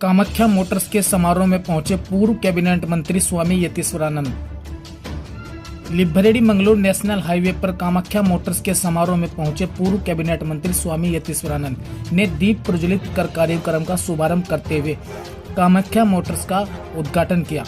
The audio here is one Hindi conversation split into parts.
कामाख्या मोटर्स के समारोह में पहुंचे पूर्व कैबिनेट मंत्री स्वामी यतीश्वरानंद। लिबरेडी मंगलोर नेशनल हाईवे पर कामाख्या मोटर्स के समारोह में पहुंचे पूर्व कैबिनेट मंत्री स्वामी यतीश्वरानंद ने दीप प्रज्वलित कर कार्यक्रम का शुभारंभ करते हुए कामाख्या मोटर्स का उद्घाटन किया।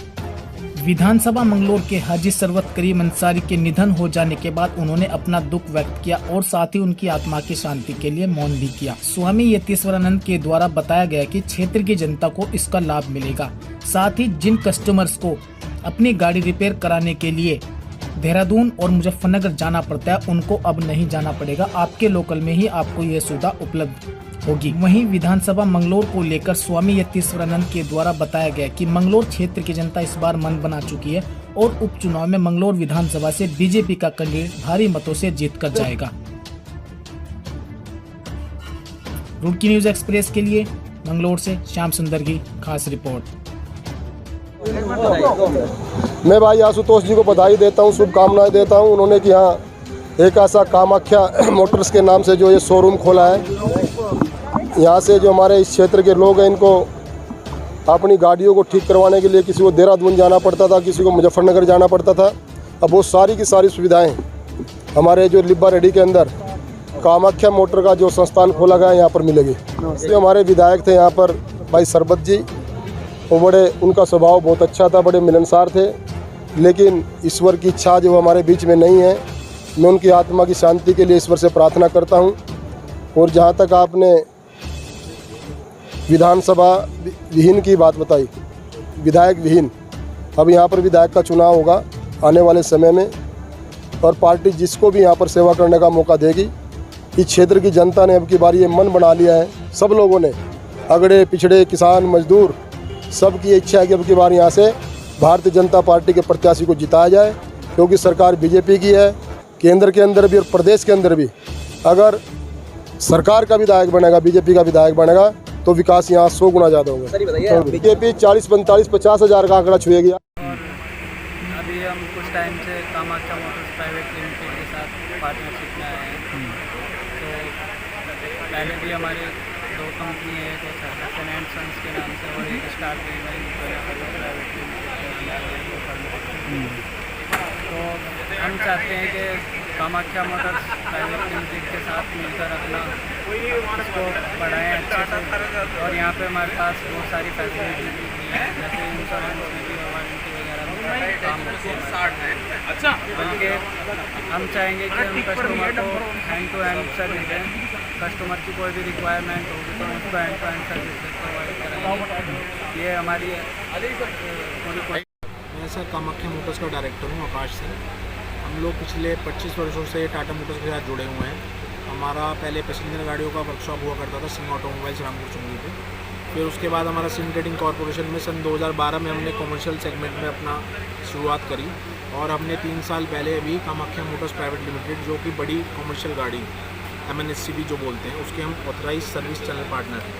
विधानसभा मंगलोर के हाजी सरवत करीम अंसारी के निधन हो जाने के बाद उन्होंने अपना दुख व्यक्त किया और साथ ही उनकी आत्मा की शांति के लिए मौन भी किया। स्वामी यतीश्वरानंद के द्वारा बताया गया कि क्षेत्र की जनता को इसका लाभ मिलेगा। साथ ही जिन कस्टमर्स को अपनी गाड़ी रिपेयर कराने के लिए देहरादून और मुजफ्फरनगर जाना पड़ता है, उनको अब नहीं जाना पड़ेगा। आपके लोकल में ही आपको यह सुविधा उपलब्ध होगी। वहीं विधानसभा मंगलोर को लेकर स्वामी यतीश्वरानंद के द्वारा बताया गया कि मंगलोर क्षेत्र की जनता इस बार मन बना चुकी है और उपचुनाव में मंगलोर विधानसभा से बीजेपी का कैंडिडेट भारी मतों से जीत कर जाएगा। रुड़की न्यूज एक्सप्रेस के लिए मंगलोर से श्याम सुंदर की खास रिपोर्ट। मैं भाई आशुतोष जी को बधाई देता हूँ, शुभकामनाएं देता हूँ। उन्होंने कि हाँ एक ऐसा कामाख्या मोटर्स के नाम से जो ये शोरूम खोला है, यहाँ से जो हमारे इस क्षेत्र के लोग हैं इनको अपनी गाड़ियों को ठीक करवाने के लिए किसी को देहरादून जाना पड़ता था, किसी को मुजफ्फरनगर जाना पड़ता था। अब वो सारी की सारी सुविधाएं हमारे जो लिबरेडी के अंदर कामाख्या मोटर का जो संस्थान खोला गया है यहाँ पर मिलेगी। जो हमारे विधायक थे यहाँ पर भाई सरबत जी, वो बड़े उनका स्वभाव बहुत अच्छा था, बड़े मिलनसार थे, लेकिन ईश्वर की इच्छा जो हमारे बीच में नहीं है। मैं उनकी आत्मा की शांति के लिए ईश्वर से प्रार्थना करता हूँ। और जहाँ तक आपने विधानसभा विहीन की बात बताई, विधायक विहीन, अब यहाँ पर विधायक का चुनाव होगा आने वाले समय में और पार्टी जिसको भी यहाँ पर सेवा करने का मौका देगी। इस क्षेत्र की जनता ने अब की बार ये मन बना लिया है, सब लोगों ने, अगड़े पिछड़े किसान मजदूर, सबकी इच्छा है कि अब की बार यहाँ से भारतीय जनता पार्टी के प्रत्याशी को जिताया जाए, क्योंकि सरकार बीजेपी की है। केंद्र के अंदर भी और प्रदेश के अंदर भी अगर सरकार का विधायक बनेगा, बीजेपी का विधायक बनेगा, तो विकास यहाँ 100 गुना ज़्यादा होगा। बीजेपी 40, 45, 50 हज़ार का आंकड़ा छुएगी। अभी हम कुछ टाइम से कामाख्या मोटर्स प्राइवेट लिमिटेड के साथ पार्टनरशिप में आए हैं। तो पहले भी हमारे 2 कंपनी है, एक सरसन एंड सन्स के नाम से और एक स्टार प्राइवेट लिमिटेड। तो हम चाहते हैं कि कामाख्या मोटर्स प्राइवेट लिमिटेड के साथ मिलकर अपना इसको बढ़ाएँ अच्छे से। और यहाँ पे हमारे पास बहुत सारी फैसिलिटी है, जैसे इंश्योरेंस में वारंटी वगैरह काम होते हैं। अच्छा, बल्कि हम चाहेंगे कि हम कस्टमर को हैंड टू हैंड सर्विस दें। कस्टमर की कोई भी रिक्वायरमेंट होगी तो उसको hand to hand service provide करेंगे। ये हमारी मैं सर कामाख्या मोटर्स का डायरेक्टर हूँ, आकाश सिंह। हम लोग पिछले 25 वर्षों से टाटा मोटर्स के साथ जुड़े हुए हैं। हमारा पहले पैसेंजर गाड़ियों का वर्कशॉप हुआ करता था सिंह ऑटोमोबाइल्स रामपुर चुंगी पे। फिर उसके बाद हमारा सिंह ट्रेडिंग कॉरपोरेशन में सन 2012 में हमने कॉमर्शियल सेगमेंट में अपना शुरुआत करी और हमने 3 साल पहले अभी कामाख्या मोटर्स प्राइवेट लिमिटेड, जो कि बड़ी कॉमर्शियल गाड़ी MNSCV जो बोलते हैं, उसके हम ऑथराइज सर्विस चैनल पार्टनर हैं।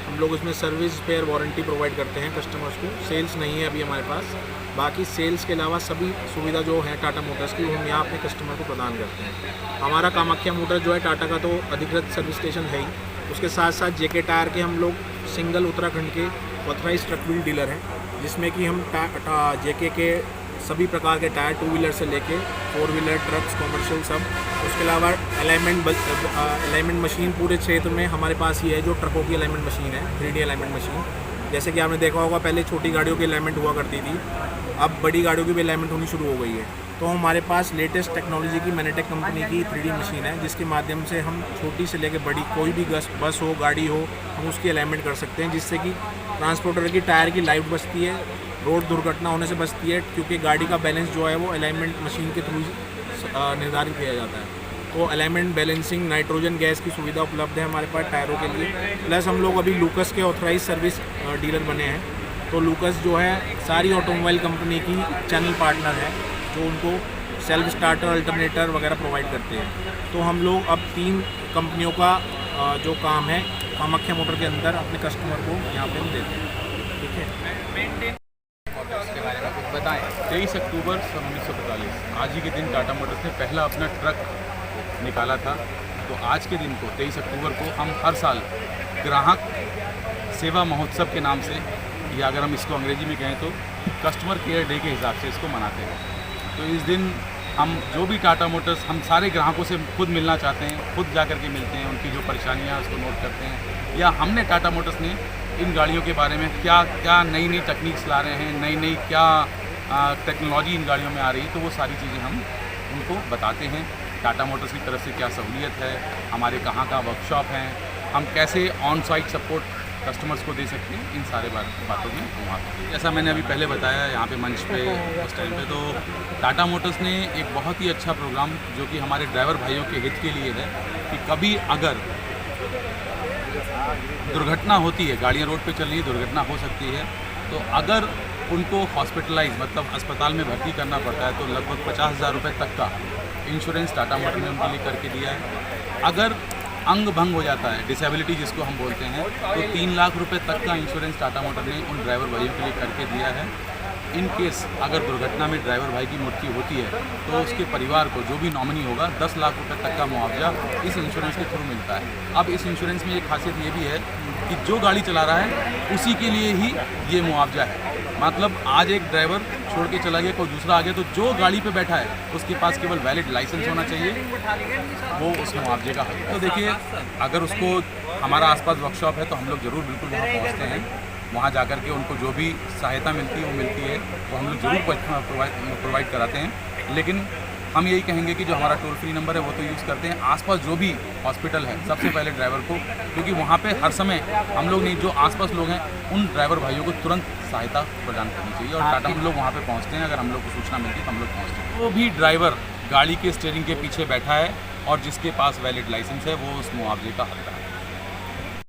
हम लोग इसमें सर्विस स्पेयर वारंटी प्रोवाइड करते हैं कस्टमर्स को। सेल्स नहीं है अभी हमारे पास, बाकी सेल्स के अलावा सभी सुविधा जो है टाटा मोटर्स की, वो हम यहाँ अपने कस्टमर को प्रदान करते हैं। हमारा कामाख्या मोटर जो है टाटा का तो अधिकृत सर्विस स्टेशन है ही, उसके साथ साथ JK टायर के हम लोग सिंगल उत्तराखंड के ऑथराइज ट्रक व्हील डीलर हैं, जिसमें कि हम JK के सभी प्रकार के टायर 2 व्हीलर से लेके 4 व्हीलर ट्रक्स कॉमर्शियल सब। उसके अलावा अलाइनमेंट मशीन पूरे क्षेत्र में हमारे पास ही है, जो ट्रकों की अलाइनमेंट मशीन है, 3D अलाइनमेंट मशीन। जैसे कि आपने देखा होगा पहले छोटी गाड़ियों की अलाइनमेंट हुआ करती थी, अब बड़ी गाड़ियों की भी अलाइनमेंट होनी शुरू हो गई है। तो हमारे पास लेटेस्ट टेक्नोलॉजी की मैनेटेक कंपनी की 3D मशीन है, जिसके माध्यम से हम छोटी से लेकर बड़ी कोई भी बस हो, गाड़ी हो, हम उसकी अलाइनमेंट कर सकते हैं, जिससे कि ट्रांसपोर्टर की टायर की लाइफ बचती है, रोड दुर्घटना होने से बचती है, क्योंकि गाड़ी का बैलेंस जो है वो अलाइनमेंट मशीन के थ्रू निर्धारित किया जाता है। तो अलाइनमेंट बैलेंसिंग, नाइट्रोजन गैस की सुविधा उपलब्ध है हमारे पास टायरों के लिए। प्लस हम लोग अभी लूकस के ऑथराइज सर्विस डीलर बने हैं। तो लूकस जो है सारी ऑटोमोबाइल कंपनी की चैनल पार्टनर है, जो उनको सेल्फ स्टार्टर, अल्टरनेटर वगैरह प्रोवाइड करते हैं। तो हम लोग अब 3 कंपनियों का जो काम है कामाख्या मोटर के अंदर अपने कस्टमर को यहाँ पे हम देते हैं। ठीक है, इसके बारे में कुछ बताएं। 23 अक्टूबर 1945 आज ही के दिन टाटा मोटर्स ने पहला अपना ट्रक निकाला था। तो आज के दिन को 23 अक्टूबर को हम हर साल ग्राहक सेवा महोत्सव के नाम से, या अगर हम इसको अंग्रेजी में कहें तो कस्टमर केयर डे के हिसाब से इसको मनाते हैं। तो इस दिन हम जो भी टाटा मोटर्स, हम सारे ग्राहकों से खुद मिलना चाहते हैं, खुद जा कर के मिलते हैं, उनकी जो परेशानियाँ उसको नोट करते हैं, या हमने टाटा मोटर्स ने इन गाड़ियों के बारे में क्या क्या नई नई टेक्निक्स ला रहे हैं, नई नई क्या टेक्नोलॉजी इन गाड़ियों में आ रही है, तो वो सारी चीज़ें हम उनको बताते हैं। टाटा मोटर्स की तरफ से क्या सहूलियत है, हमारे कहाँ का वर्कशॉप हैं, हम कैसे ऑन साइट सपोर्ट कस्टमर्स को दे सकते हैं, इन सारे बातों में वहाँ पर। जैसा मैंने अभी पहले बताया यहाँ पे मंच पे उस टाइम पे, तो टाटा मोटर्स ने एक बहुत ही अच्छा प्रोग्राम जो कि हमारे ड्राइवर भाइयों के हित के लिए है कि कभी अगर दुर्घटना होती है, गाड़ियाँ रोड पे चल रही है, दुर्घटना हो सकती है, तो अगर उनको हॉस्पिटलाइज मतलब अस्पताल में भर्ती करना पड़ता है तो लगभग 50,000 रुपये तक का इंश्योरेंस टाटा मोटर ने उनके लिए करके दिया है। अगर अंग भंग हो जाता है, डिसेबिलिटी जिसको हम बोलते हैं, तो 3 लाख रुपए तक का इंश्योरेंस टाटा मोटर ने उन ड्राइवर भाइयों के लिए करके दिया है। इन केस अगर दुर्घटना में ड्राइवर भाई की मृत्यु होती है तो उसके परिवार को, जो भी नॉमिनी होगा, 10 लाख रुपए तक का मुआवजा इस इंश्योरेंस के थ्रू मिलता है। अब इस इंश्योरेंस में एक खासियत ये भी है कि जो गाड़ी चला रहा है उसी के लिए ही ये मुआवजा है। मतलब आज एक ड्राइवर छोड़ के चला गया, कोई दूसरा आ गया, तो जो गाड़ी पे बैठा है उसके पास केवल वैलिड लाइसेंस होना चाहिए, वो उस मुआवजे का हक। तो देखिए, अगर उसको हमारा आसपास वर्कशॉप है तो हम लोग ज़रूर बिल्कुल वहाँ पहुँचते हैं। वहाँ जाकर के उनको जो भी सहायता मिलती है वो मिलती है, वो हम लोग ज़रूर प्रोवाइड कराते हैं। लेकिन हम यही कहेंगे कि जो हमारा टोल फ्री नंबर है वो तो यूज़ करते हैं। आसपास जो भी हॉस्पिटल है, सबसे पहले ड्राइवर को, क्योंकि वहाँ पे हर समय हम लोग नहीं, जो आसपास लोग हैं उन ड्राइवर भाइयों को तुरंत सहायता प्रदान करनी चाहिए। और टाटा हम लोग वहाँ पे पहुँचते हैं, अगर हम लोग को सूचना मिलती है तो हम लोग पहुँचते हैं। वो भी ड्राइवर गाड़ी के स्टीयरिंग के पीछे बैठा है और जिसके पास वैलिड लाइसेंस है वो उस मुआवजे का हकदार है।